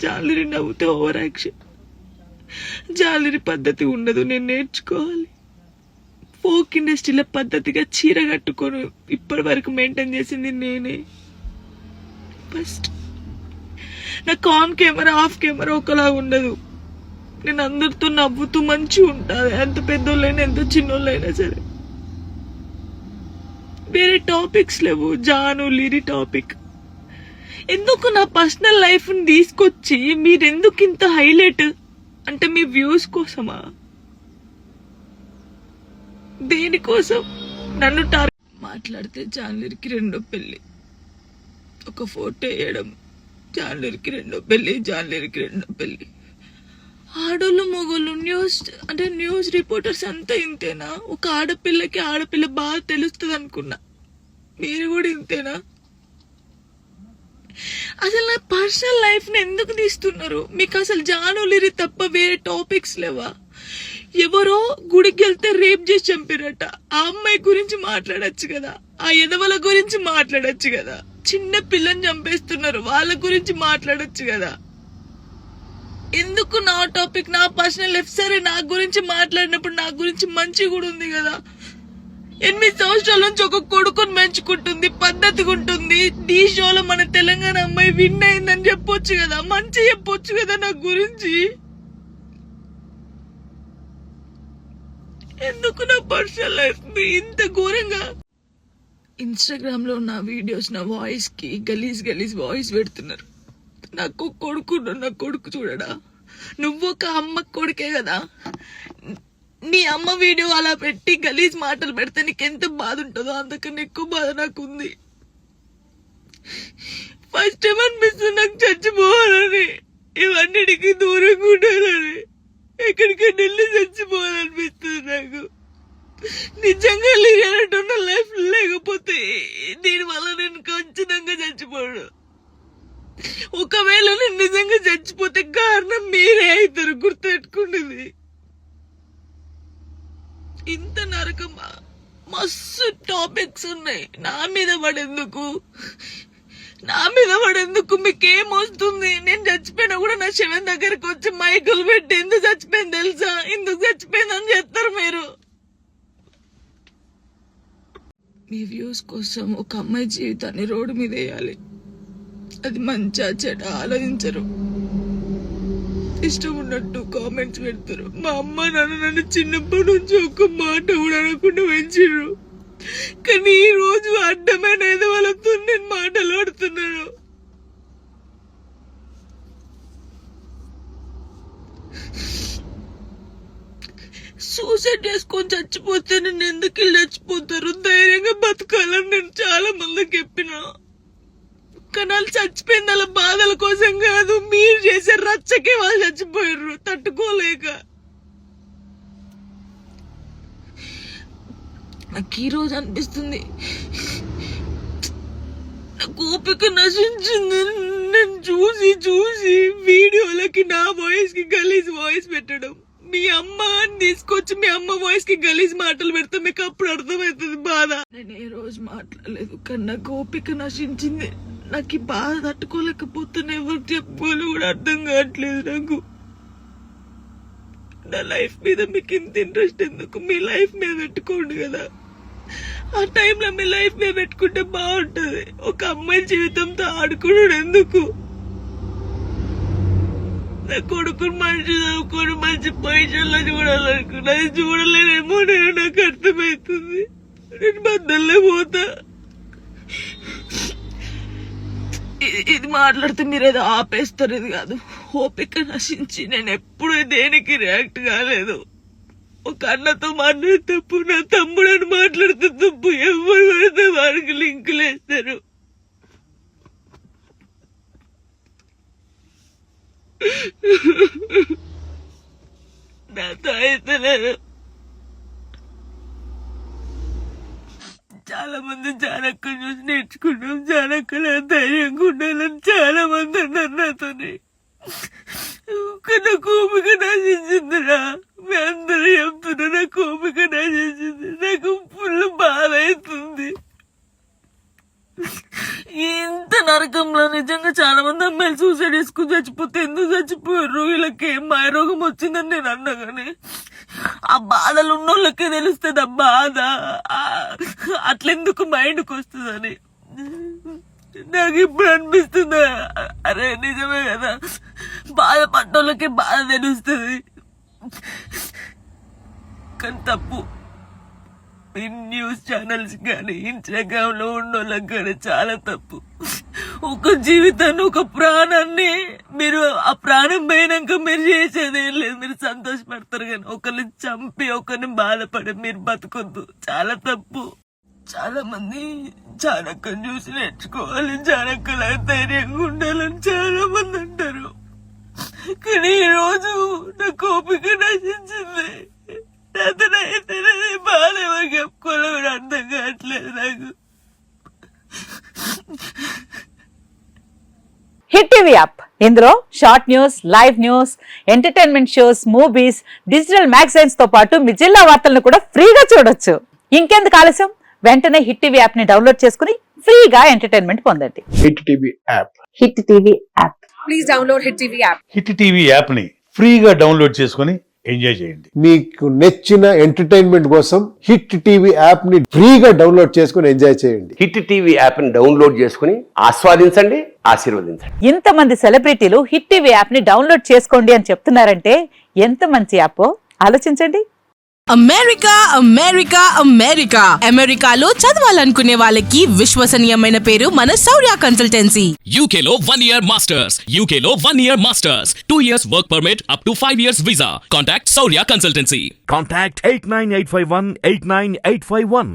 జాలిరి నవ్వుతే over action. జాలిరి పద్ధతి ఉండదు, నేను నేర్చుకోవాలి. ఫోక్ ఇండస్ట్రీలో పద్ధతిగా చీర కట్టుకొని ఇప్పటి వరకు మెయింటైన్ చేసింది నేనే. ఫస్ట్ నాకు ఆన్ కెమెరా ఆఫ్ కెమెరా ఒకలా ఉండదు. నేను అందరితో నవ్వుతూ మంచిగా ఉంటాను, ఎంత పెద్దోళ్ళైనా ఎంత చిన్నోళ్ళైనా సరే. వేరే టాపిక్స్ లేవు, జాను లిరి టాపిక్. ఎందుకు నా పర్సనల్ లైఫ్ ని తీసుకొచ్చి మీరెందుకు ఇంత హైలైట్? అంటే మీ వ్యూస్ కోసమా? దేనికోసం నన్ను మాట్లాడితే జాన్లరికి రెండో పెళ్లి, ఒక ఫోటో వేయడం, జాన్లరికి రెండో పెళ్లి, జాన్లరికి రెండో పెళ్లి. ఆడోళ్ళు మొగోళ్ళు న్యూస్ రిపోర్టర్స్ అంతా ఇంతేనా? ఒక ఆడపిల్ల బాగా తెలుస్తుంది అనుకున్నా, మీరు కూడా ఇంతేనా? అసలు నా పర్సనల్ లైఫ్ ని ఎందుకు తీస్తున్నారు? మీకు అసలు జాను లిరి తప్ప వేరే టాపిక్స్ లేవా? ఎవరో గుడికి వెళ్తే రేప్ చేసి చంపారట, ఆ అమ్మాయి గురించి మాట్లాడచ్చు కదా, ఆ ఎదవల గురించి మాట్లాడచ్చు కదా. చిన్న పిల్లని చంపేస్తున్నారు, వాళ్ళ గురించి మాట్లాడచ్చు కదా. ఎందుకు నా టాపిక్, నా పర్సనల్ లైఫ్? సరే, నా గురించి మాట్లాడినప్పుడు నా గురించి మంచి కూడా ఉంది కదా. 8 సంవత్సరాల నుంచి ఒక కొడుకుని పెంచుకుంటుంది, పద్ధతిగా ఉంటుంది. ఈ షోలో మన తెలంగాణ అమ్మాయి విన్ అయిందని చెప్పొచ్చు కదా, మంచి చెప్పొచ్చు కదా నా గురించి. ఎందుకు నా పర్సనల్ లైఫ్ ఇంత ఘోరంగా? ఇన్స్టాగ్రామ్ లో నా వీడియోస్, నా వాయిస్ కి గలీజ్ వాయిస్ పెడుతున్నారు. నాకు కొడుకు చూడడా? నువ్వు ఒక అమ్మ కొడుకే కదా. నీ అమ్మ వీడియో అలా పెట్టి గలీజ్ మాటలు పెడితే నీకెంత బాధ ఉంటుందో అంతకన్నా ఎక్కువ బాధ నాకుంది. ఫస్ట్ టైం అనిపిస్తుంది నాకు చచ్చిపోవాలని, ఇవన్నిటికీ దూరంగా ఉండాలని, ఎక్కడికైనా వెళ్ళి చచ్చిపోవాలనిపిస్తుంది నాకు. నిజంగా లేనట్టున్న లైఫ్ లేకపోతే దీనివల్ల నేను ఖచ్చితంగా చచ్చిపోడు. ఒకవేళ నేను నిజంగా చచ్చిపోతే కారణం మీరే అవుతారు, గుర్తుపెట్టుకున్నది. ఇంత నరకమా? మస్తు టాపిక్స్ ఉన్నాయి. నా మీద పడేందుకు మీకేమొస్తుంది? నేను చచ్చిపోయినా కూడా నా శవం దగ్గరకు వచ్చి మైకులు పెట్టి ఎందుకు చచ్చిపోయింది తెలుసా, ఎందుకు చచ్చిపోయిందని చెప్తారు మీరు. మీ వ్యూస్ కోసం ఒక అమ్మాయి జీవితాన్ని రోడ్డు మీద వేయాలి. అది మంచిగా చెడ్డ ఆలోచించరు, ఇష్టం ఉన్నట్టు కామెంట్స్ పెడతారు. మా అమ్మ నన్ను చిన్నప్పటి నుంచి ఒక్క మాట కూడా అనకుండా పెంచారు. కానీ ఈ రోజు అడ్డమైన వాళ్ళతో నేను మాటలు పడుతున్నాను. సూసైడ్ చేసుకొని చచ్చిపోతే నేను ఎందుకు వెళ్ళి చచ్చిపోతారు? ధైర్యంగా బతకాలని నేను చాలా మందికి చెప్పినా, కానీ వాళ్ళు చచ్చిపోయింది వాళ్ళ బాధల కోసం కాదు, మీరు చేసే రచ్చకే వాళ్ళు చచ్చిపోయారు తట్టుకోలేక. నాకు ఈ రోజు అనిపిస్తుంది నాకు ఓపిక నశించింది. నేను చూసి వీడియోలకి నా వాయిస్ కి గలీజ్ వాయిస్ పెట్టడం, మీ అమ్మ తీసుకొచ్చి మీ అమ్మ వాయిస్ కి గలీజ్ మాటలు పెడితే మీకు అప్పుడు అర్థమవుతుంది బాధ. నేను ఏ రోజు మాట్లాడలేదు, కానీ నాకు ఓపిక నశించింది. నాకు ఈ బాధ తట్టుకోలేకపోతున్నా, ఎవరు చెప్పుకోవాలి కూడా అర్థం కావట్లేదు నాకు. నా లైఫ్ మీద మీకు ఇంత ఇంట్రెస్ట్ ఎందుకు? మీ లైఫ్ మీద పెట్టుకోండి కదా. ఆ టైంలో మీ లైఫ్ మీద పెట్టుకుంటే బాగుంటది. ఒక అమ్మాయి జీవితంతో ఆడుకున్నాడు ఎందుకు? నా కొడుకుని మంచి చదువుకొని మంచి పొజిషన్లో చూడాలనుకున్నా, అది చూడలేనేమో నేను, నాకు అర్థమవుతుంది. నేను బద్దల్లే పోతా. ఇది మాట్లాడితే మీరు ఏదో ఆపేస్తారు, ఇది కాదు. ఓపిక నశించి నేను ఎప్పుడు దేనికి రియాక్ట్ కాలేదు. ఒక అన్నతో మాట్లాడే తప్పు, నా తమ్ముడని మాట్లాడితే తప్పు, ఎవరు పడితే వారికి లింకులు వేస్తారు. నాతో అయితే నేను చాలా మంది జానక్క చూసి నేర్చుకున్నాం, జానక్క ధైర్యంగా ఉండాలని చాలా మంది అన్నారు నాతోని. నాకు ఓపిక నశించిందిరా, మీ అందరూ చెప్తున్నా నాకు ఓపిక నశించింది. నాకు ఫుల్ బాధ అవుతుంది. ఇంత నరకంలో నిజంగా చాలా మంది అమ్మాయిలు సూసైడ్ చేసుకుని చచ్చిపోతే ఎందుకు చచ్చిపోయారు, వీళ్ళకి ఏం మాయరోగం వచ్చిందని నేను అన్నా కానీ ఆ బాధలు ఉన్నోళ్ళకే తెలుస్తుంది ఆ బాధ, అట్లెందుకు మైండ్కి వస్తుందని నాకు ఇప్పుడు అనిపిస్తుంది. అరే నిజమే కదా, బాధపడ్డోళ్ళకి బాధ తెలుస్తుంది కానీ తప్పు ఈ న్యూస్ ఛానల్స్ కానీ ఇన్స్టాగ్రామ్ లో ఉన్నోళ్ళకి కానీ చాలా తప్పు. ఒక జీవితాన్ని, ఒక ప్రాణాన్ని మీరు ఆ ప్రాణం పోయినాక మీరు చేసేది ఏం లేదు, మీరు సంతోషపడతారు కానీ ఒకరిని చంపి ఒకరిని బాధపడి మీరు బతుకొద్దు, చాలా తప్పు. చాలా మంది చాణక్యం చూసి నేర్చుకోవాలి, చాణక్యలా ధైర్యంగా ఉండాలని చాలా మంది అంటారు కానీ ఈ రోజు నా కోపిక నశించింది. అతనైతే బాధ ఎవరికి చెప్పుకోవాలో కూడా అర్థం కావట్లేదు నాకు. హిట్ టీవీ యాప్ ఇందులో short news, live news, entertainment shows, movies, digital magazines తో పాటు మీ జిల్లా వార్తలను కూడా ఫ్రీగా చూడొచ్చు. ఇంకెందుకు ఆలస్యం, వెంటనే హిట్ టీవీ యాప్ ని డౌన్లోడ్ చేసుకుని ఫ్రీగా ఎంటర్టైన్మెంట్ పొందండి. Hit TV app. Hit TV app. Please download hit TV app. Hit TV app ని ఫ్రీగా డౌన్లోడ్ చేసుకుని ఎంజాయ్ చేయండి. మీకు నచ్చిన ఎంటర్టైన్మెంట్ కోసం హిట్ టీవీ యాప్ ని ఫ్రీగా డౌన్లోడ్ చేసుకుని ఎంజాయ్ చేయండి. హిట్ టీవీ యాప్ ని డౌన్లోడ్ చేసుకుని ఆస్వాదించండి, ఆశీర్వదించండి. ఇంతమంది సెలబ్రిటీలు హిట్ టీవీ యాప్ ని డౌన్లోడ్ చేసుకోండి అని చెప్తున్నారంటే ఎంత మంచి యాప్ ఆలోచించండి. అమెరికా అమెరికా అమెరికా అమెరికాలో చదవాలనుకునే వాళ్ళకి విశ్వసనీయమైన పేరు మన శౌర్య కన్సల్టెన్సీ. UK లో 1 year masters, UK లో 1 year masters, 2 years work permit up to 5 years visa. Contact Saurya Consultancy. Contact 89851 89851.